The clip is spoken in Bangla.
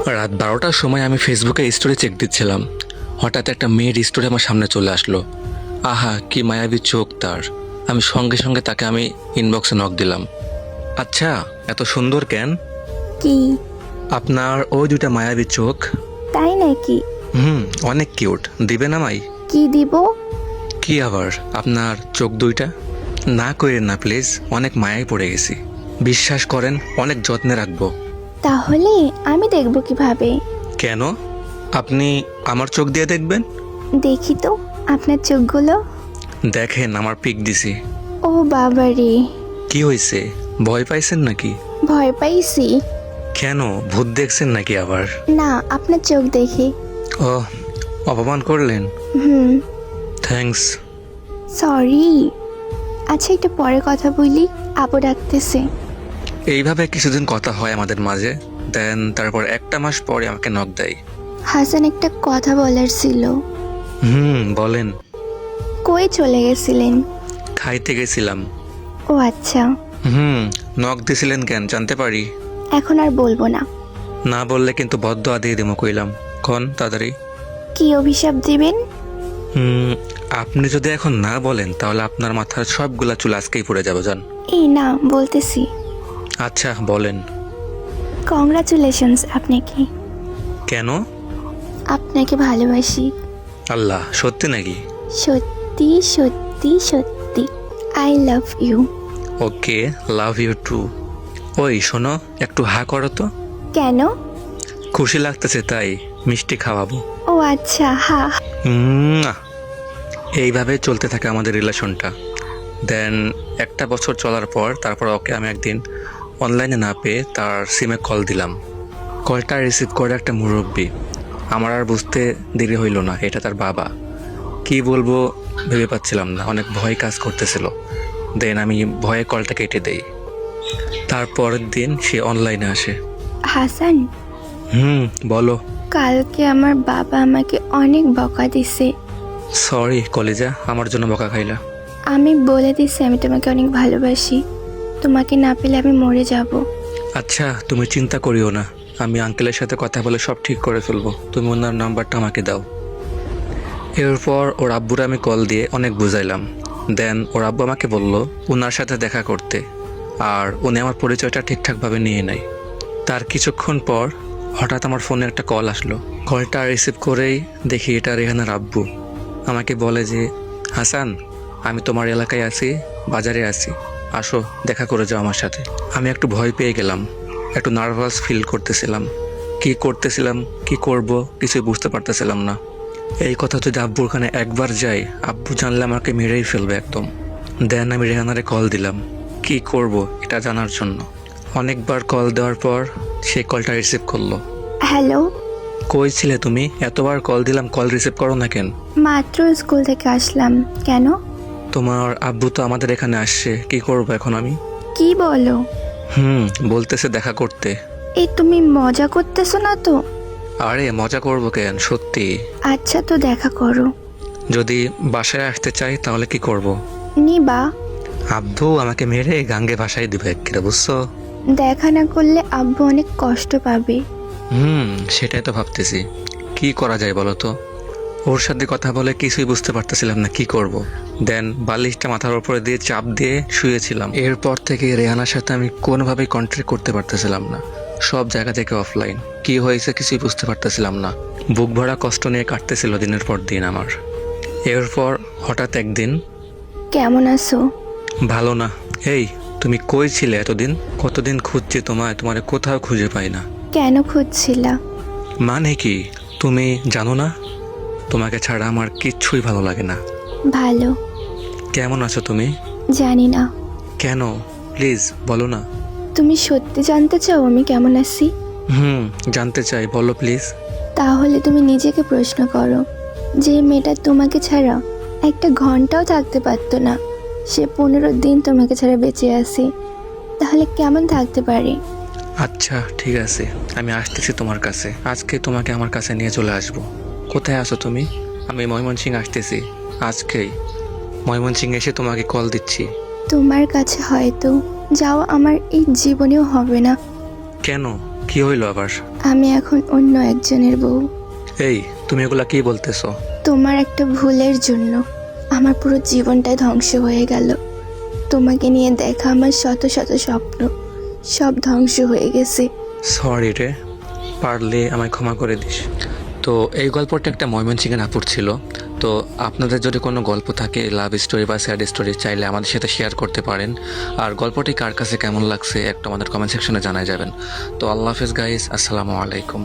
রাত 12টার সময় আমি ফেসবুকে স্টোরি চেক দিচ্ছিলাম। হঠাৎ একটা মেয়ের স্টোরি আমার সামনে চলে আসলো। আহা, কি মায়াবী চোখ তার! আমি সঙ্গে সঙ্গে তাকে ইনবক্সে নক দিলাম। আচ্ছা, এত সুন্দর কেন? কি? আপনার ওই দুটা মায়াবী চোখ। তাই নাকি? অনেক কিউট। দিবেন আমায়? কি দিব? কি আবার আপনার চোখ দুইটা? না করেন না প্লিজ, অনেক মায়ায় পড়ে গেছি। বিশ্বাস করেন, অনেক যত্নে রাখবো। তাহলে আমি দেখব কিভাবে? কেন? আপনি আমার চোখ দিয়ে দেখবেন? দেখি তো আপনার চোখগুলো। দেখেন, আমার পিক দিছি। ও বাবারে! কি হয়েছে? ভয় পাইছেন নাকি? ভয় পাইছি। কেন, ভূত দেখছেন নাকি আবার? না, আপনার চোখ দেখি। ও, অপমান করলেন? হুম। থ্যাঙ্কস। সরি। আচ্ছা, একটু পরে কথা বলি, আপু ডাকতেছে। এইভাবে কিছুদিন কথা হয় আমাদের মাঝে। দেন তারপর একটা মাস পরে আমাকে নক দেয়। হাসান, একটা কথা বলার ছিল। বলেন। কই চলে গেছিলেন? খাইতে গেছিলাম। ও আচ্ছা। নক দিছিলেন কেন, জানতে পারি? এখন আর বলবো না। না বললে কিন্তু বদদোয়া দিয়ে দিমো কইলাম। কোন তাড়াতাড়ি। কি অভিশাপ দিবেন? আপনি যদি এখন না বলেন তাহলে আপনার মাথার সবগুলা চুল আজকেই পড়ে যাবে, জান। এই না, বলতেছি। আচ্ছা বলেন। কংগ্রাচুলেশনস আপনাকে। কেন? আপনাকে ভালোবাসি। আল্লাহ, সত্যি নাকি? সত্যি সত্যি সত্যি। I love you. Okay, love you too. ওই শোনো, একটু হা করো তো। কেন? খুশি লাগতেছে তাই মিষ্টি খাওয়াবো। ও আচ্ছা, হা। উম্মুয়া। এইভাবে চলতে থাকে আমাদের রিলেশনটা। দেন একটা বছর চলার পর তারপর ওকে আমি একদিন অনলাইনে না পেয়ে তার সিমে কল দিলাম। কলটা রিসিভ করে একটা মুরব্বি। আমার আর বুঝতে দেরি হইল না, এটা তার বাবা। কি বলবো ভেবে পাচ্ছিলাম না, অনেক ভয় কাজ করতেছিল। দেন আমি ভয়ে কলটা কেটে দেই। তারপরের দিন সে অনলাইনে আসে। হাসান, বলো। কালকে আমার বাবা আমাকে অনেক বকা দিছে। সরি কলিজা, আমার জন্য বকা খাইলা। আমি বলে দিছি আমি তোমাকে অনেক ভালোবাসি। তোমাকে না পেলে আমি মরে যাব। আচ্ছা, তুমি চিন্তা করিও না, আমি আঙ্কেলের সাথে কথা বলে সব ঠিক করে ফেলবো। তুমি ওনার নাম্বারটা আমাকে দাও। এরপর ওর আব্বুর আমি কল দিয়ে অনেক বুঝাইলাম। দেন ওর আব্বু আমাকে বলল ওনার সাথে দেখা করতে, আর উনি আমার পরিচয়টা ঠিকঠাকভাবে নিয়ে নেয়। তার কিছুক্ষণ পর হঠাৎ আমার ফোনে একটা কল আসলো। কলটা রিসিভ করেই দেখি এটা রেহানার আব্বু। আমাকে বলে যে, হাসান, আমি তোমার এলাকায় আছি, বাজারে আছি, আসো দেখা করে যাও আমার সাথে। আমি একটু ভয় পেয়ে গেলাম, একটু নার্ভাস ফিল করতেছিলাম। কি করব কিছুই বুঝতে পারতেছিলাম না। এই কথা যদি আব্বুর কানে একবার যাই, আব্বু জানলে আমাকে মেরেই ফেলবে একদম। দেন আমি রেহানারে কল দিলাম কি করব এটা জানার জন্য। অনেকবার কল দেওয়ার পর সে কলটা রিসিভ করলো। হ্যালো। কই ছিলে তুমি? এতবার কল দিলাম, কল রিসিভ করো না কেন? মাত্র স্কুল থেকে আসলাম। কেন? তোমার আব্বু তো আমাদের এখানে আসছে, কি করব এখন আমি? কি বলো? বলতেছে দেখা করতে। এই তুমি মজা করতেছো না তো? আরে মজা করব কেন, সত্যি। আচ্ছা, তো দেখা করো। যদি বাসায় আসতে চাই তাহলে কি করব? নিবা? আব্বু আমাকে মেরে গাঙ্গে ভাসাই দিবে এক্কেরে, বুঝছো? দেখা না করলে আব্বু অনেক কষ্ট পাবে। সেটাই তো ভাবতেছি, কি করা যায় বলো তো। ওর সাথে কথা বলে কিছুই বুঝতে পারতেছিলাম না কি করব। দেন বালিশটা মাথার উপরে দিয়ে চাপ দিয়ে শুয়েছিলাম। এরপর থেকে রেহানার সাথে আমি কোনোভাবেই কন্ট্যাক্ট করতে পারতেছিলাম না। সব জায়গা থেকে অফলাইন। কি হয়েছে কিছুই বুঝতে পারতেছিলাম না। বুক ভরা কষ্ট নিয়ে কাটতেছিল দিনের পর দিন আমার। এরপর হঠাৎ একদিন। কেমন আছো? ভালো না। এই, তুমি কই ছিলে এতদিন? কতদিন খুঁজছি তোমারে কোথাও খুঁজে পাই না। কেন খুঁজছিলা? মানে কি তুমি জানো না? তোমাকে ছাড়া আমার কিচ্ছুই ভালো লাগে না। ভালো। কেমন আছো তুমি? জানি না। কেন, প্লিজ বলো না। তুমি সত্যি জানতে চাও আমি কেমন আছি? জানতে চাই, বলো প্লিজ। তাহলে তুমি নিজেকে প্রশ্ন করো, যে মেয়েটা তোমাকে ছাড়া একটা ঘন্টাও থাকতে পারতো না, সে 15 দিন তোমাকে ছাড়া বেঁচে আছে, তাহলে কেমন থাকতে পারে? আচ্ছা ঠিক আছে, আমি আসতেছি তোমার কাছে। আজকে তোমাকে আমার কাছে নিয়ে চলে আসবো। কোথায় আছো তুমি? আমি ময়মনসিংহ আসতেছি আজকেই। ময়মনসিংহ এসে তোমাকে কল দিচ্ছি। তোমার কাছে হয়তো যাওয়া আমার এই জীবনেও হবে না। কেন, কি হইলো আবার? আমি এখন অন্য একজনের বউ। এই, তুমি এগুলা কি বলতেছো? তোমার একটা ভুলের জন্য আমার পুরো জীবনটাই ধ্বংস হয়ে গেল। তোমাকে নিয়ে দেখা আমার শত শত স্বপ্ন সব ধ্বংস হয়ে গেছে। সরি রে, পারলে আমায় ক্ষমা করে দিস। তো এই গল্পটা একটা ময়মনসিংহের আপুর ছিল। তো আপনাদের যদি কোনো গল্প থাকে, লাভ স্টোরি বা স্যাড স্টোরি, চাইলে আমাদের সাথে শেয়ার করতে পারেন। আর গল্পটি কার কাছে কেমন লাগছে একটু আমাদের কমেন্ট সেকশনে জানাই যাবেন। তো আল্লাহ হাফেজ গাইস, আসসালামু আলাইকুম।